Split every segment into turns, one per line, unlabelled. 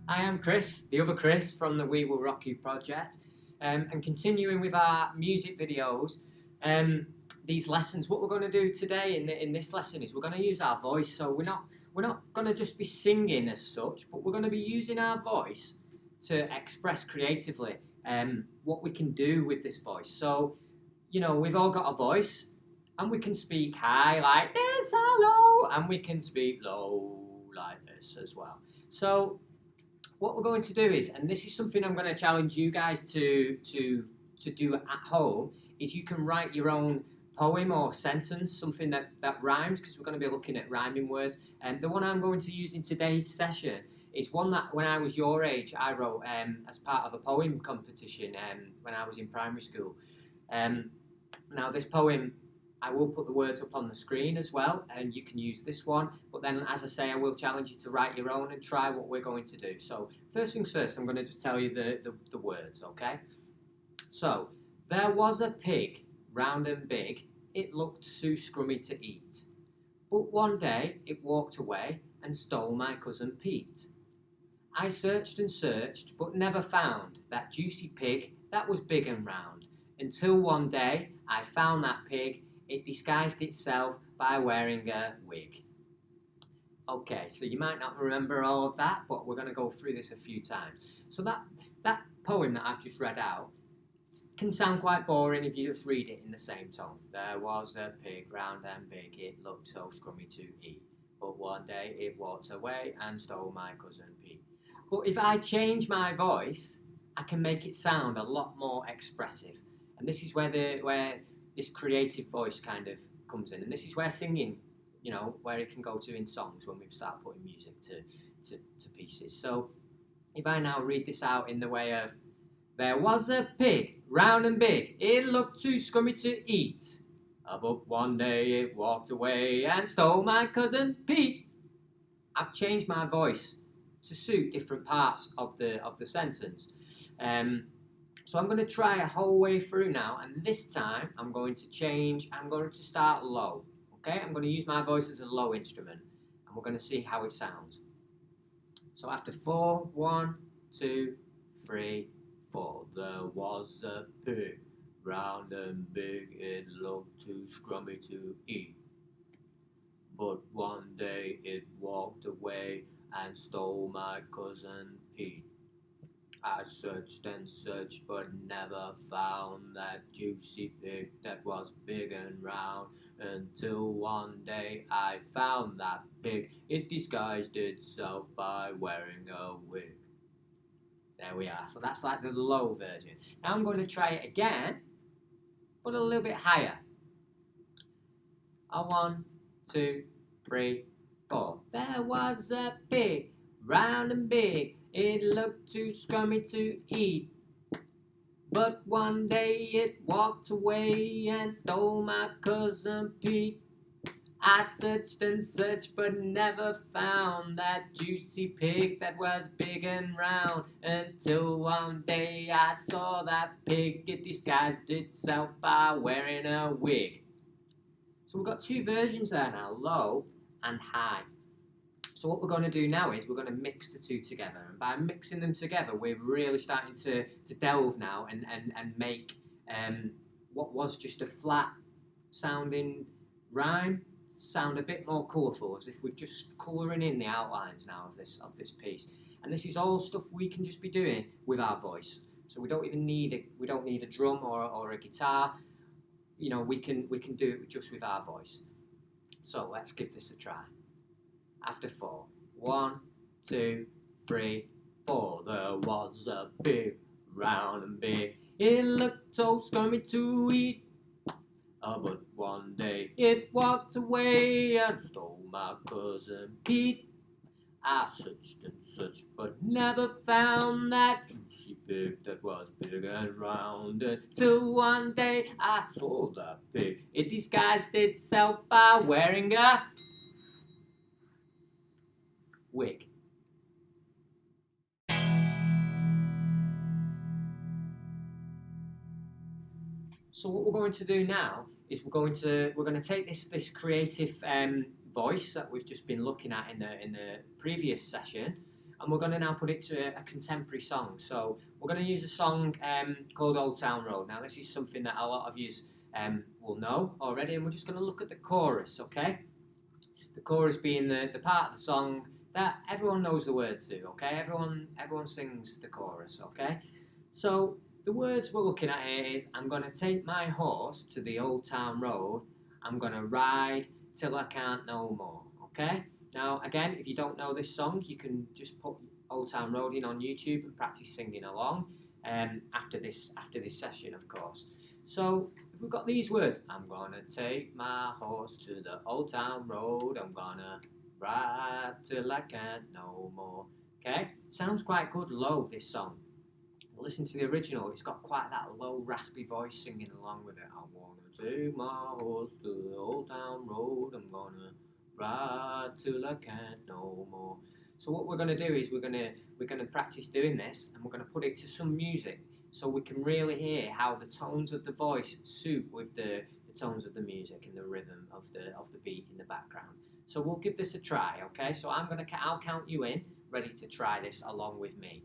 I am Chris, the other Chris from the We Will Rock You project, and continuing with our music videos. These lessons, what we're going to do today in this lesson is we're going to use our voice. So we're not going to just be singing as such, but we're going to be using our voice to express creatively what we can do with this voice. So we've all got a voice, and we can speak high like this, or low, and we can speak low like this as well. So what we're going to do is, and this is something I'm going to challenge you guys to do at home, is you can write your own poem or sentence, something that rhymes, because we're going to be looking at rhyming words. And the one I'm going to use in today's session is one that when I was your age I wrote as part of a poem competition when I was in primary school. Now this poem, I will put the words up on the screen as well, and you can use this one. But then, as I say, I will challenge you to write your own and try what we're going to do. So, first things first, I'm going to just tell you the words, okay? So, there was a pig, round and big. It looked too scrummy to eat. But one day, it walked away and stole my cousin Pete. I searched and searched, but never found that juicy pig that was big and round. Until one day, I found that pig. It disguised itself by wearing a wig. Okay, so you might not remember all of that, but we're going to go through this a few times. So that poem that I've just read out can sound quite boring if you just read it in the same tone. There was a pig round and big, it looked so scrummy to eat. But one day it walked away and stole my cousin Pete. But if I change my voice, I can make it sound a lot more expressive. And this is where this creative voice kind of comes in, and this is where singing, where it can go to in songs when we start putting music to pieces. So if I now read this out in the way of, there was a pig, round and big, it looked too scummy to eat. But one day it walked away and stole my cousin Pete. I've changed my voice to suit different parts of the sentence. So I'm going to try a whole way through now, and this time I'm going to start low, okay? I'm going to use my voice as a low instrument, and we're going to see how it sounds. So after 4, 1, 2, 3, 4. There was a pig, round and big, it looked too scrummy to eat. But one day it walked away and stole my cousin Pete. I searched and searched, but never found that juicy pig that was big and round. Until one day I found that pig. It disguised itself by wearing a wig. There we are. So that's like the low version. Now I'm going to try it again, but a little bit higher. 1, 2, 3, 4. There was a pig, round and big. It looked too scrummy to eat. But one day it walked away and stole my cousin Pete. I searched and searched but never found that juicy pig that was big and round. Until one day I saw that pig, it disguised itself by wearing a wig. So we've got two versions there now, low and high. So what we're going to do now is we're going to mix the two together, and by mixing them together we're really starting to delve now and make what was just a flat sounding rhyme sound a bit more colourful, as if we're just colouring in the outlines now of this piece. And this is all stuff we can just be doing with our voice. So we don't need a drum or a guitar. We can do it just with our voice. So let's give this a try. After 4, 1, 2, 3, 4. There was a pig, round and big. It looked so scummy to eat. But one day it walked away and stole my cousin Pete. I searched and searched, but never found that juicy pig that was big and round. Until one day I saw that pig. It disguised itself by wearing a wig. So what we're going to do now is we're going to take this creative voice that we've just been looking at in the previous session, and we're going to now put it to a contemporary song. So we're going to use a song called Old Town Road. Now this is something that a lot of you will know already, and we're just going to look at the chorus, okay? The chorus being the part of the song that everyone knows the words to, okay? Everyone sings the chorus, okay? So the words we're looking at here is, I'm going to take my horse to the old town road. I'm going to ride till I can't no more, okay? Now, again, if you don't know this song, you can just put Old Town Road in on YouTube and practice singing along after this session, of course. So if we've got these words, I'm going to take my horse to the old town road. I'm going to ride till I can't no more, okay? Sounds quite good low, this song. Listen to the original, it's got quite that low raspy voice singing along with it. I want to take my horse to the old town road. I'm going to ride till I can't no more. So what we're going to do is we're going to practice doing this, and we're going to put it to some music so we can really hear how the tones of the voice suit with the tones of the music and the rhythm of the beat in the background. So we'll give this a try, okay? So I'll count you in, ready to try this along with me.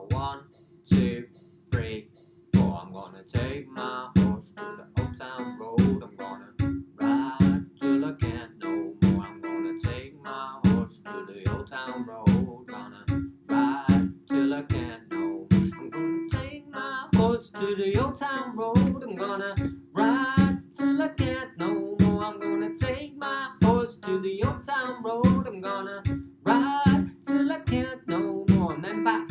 1, 2, 3, 4. I'm gonna take my horse to the old town road. I'm gonna ride till I can't no more. I'm gonna take my horse to the old town road. Gonna ride till I can't no more. I'm gonna take my horse to the old town road. I'm gonna ride till I can't no more. I'm gonna take my horse to the old town road. I'm gonna ride till I can't no more. And then back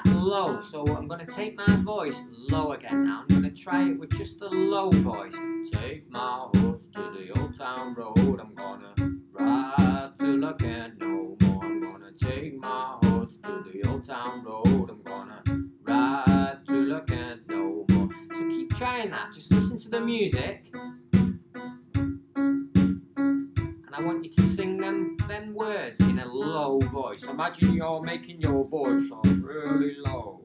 low, so I'm going to take my voice low again now. I'm going to try it with just a low voice. Take my horse to the old town road. I'm going to ride till I can't no more. I'm going to take my horse to the old town road. I'm going to ride till I can't no more. So keep trying that, just listen to the music, and I want you to sing them words in a low voice. Imagine you're making your voice sound really low.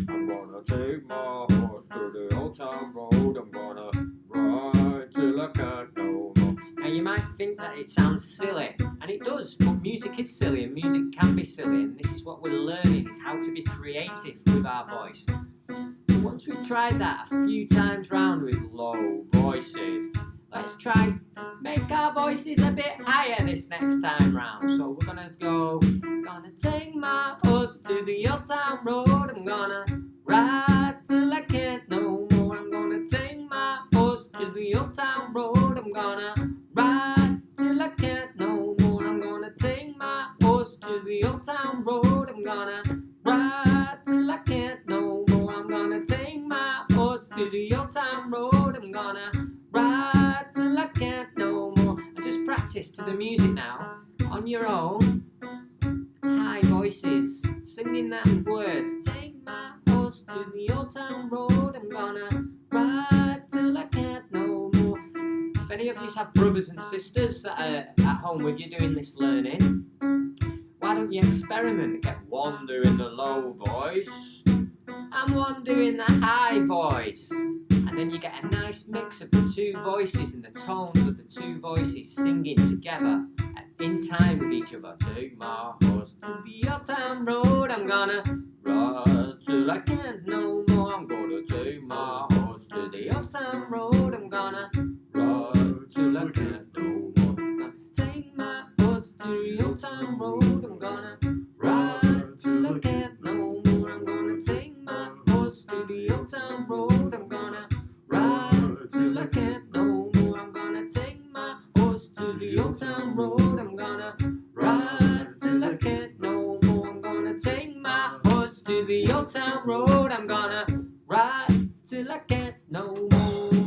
I'm gonna take my horse to the old town road. I'm gonna ride till I can't no more. Now you might think that it sounds silly, and it does, but music is silly, and music can be silly, and this is what we're learning, is how to be creative with our voice. So once we've tried that a few times round with low voices, let's try make our voices a bit higher this next time round. So we're gonna take my horse to the old town road. I'm gonna ride till I can't no more. I'm gonna take my horse to the old town road. I'm gonna ride till I can't no more. I'm gonna take my horse to the old town road. I'm gonna ride till I can't no more. I'm gonna take my horse to the old town road. I'm gonna ride till I can't no more. And just practice to the music now on your own. High voices, singing that words. Take my horse to the old town road. I'm gonna ride till I can't no more. If any of you have brothers and sisters that are at home with you doing this learning, why don't you experiment? Get one doing the low voice and one doing the high voice. And then you get a nice mix of the two voices and the tones of the two voices singing together in time with each other. Take my horse to the old town road. I'm gonna ride till I can't no more. I'm gonna take my horse to the old town road. I'm gonna ride till I can't no more. I'm gonna take my horse to the old town road. I'm gonna ride till I can't no more. I'm gonna take my horse to the old town road. I'm gonna ride till I can't no more. I'm gonna take my horse to the old town road. I'm gonna ride till I can't no more. I'm gonna take my horse to the old town road. I'm gonna ride till I can't no more.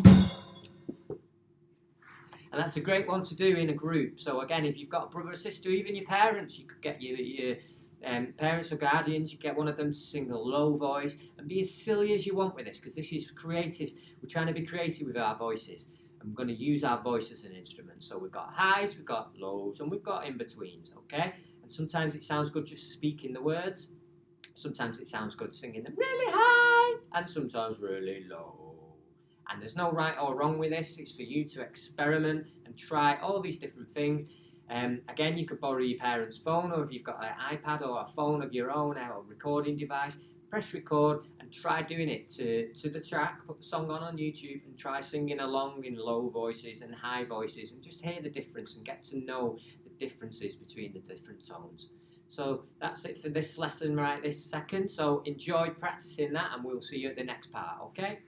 And that's a great one to do in a group. So again, if you've got a brother or sister, even your parents, you could get your parents or guardians, you get one of them to sing a low voice and be as silly as you want with this, because this is creative. We're trying to be creative with our voices, and we're going to use our voice as an instrument. So we've got highs, we've got lows, and we've got in-betweens, okay? And sometimes it sounds good just speaking the words. Sometimes it sounds good singing them really high, and sometimes really low. And there's no right or wrong with this. It's for you to experiment and try all these different things. Again, you could borrow your parents' phone, or if you've got an iPad or a phone of your own, or a recording device, press record and try doing it to the track, put the song on YouTube and try singing along in low voices and high voices and just hear the difference and get to know the differences between the different tones. So that's it for this lesson right this second. So enjoy practicing that and we'll see you at the next part, okay?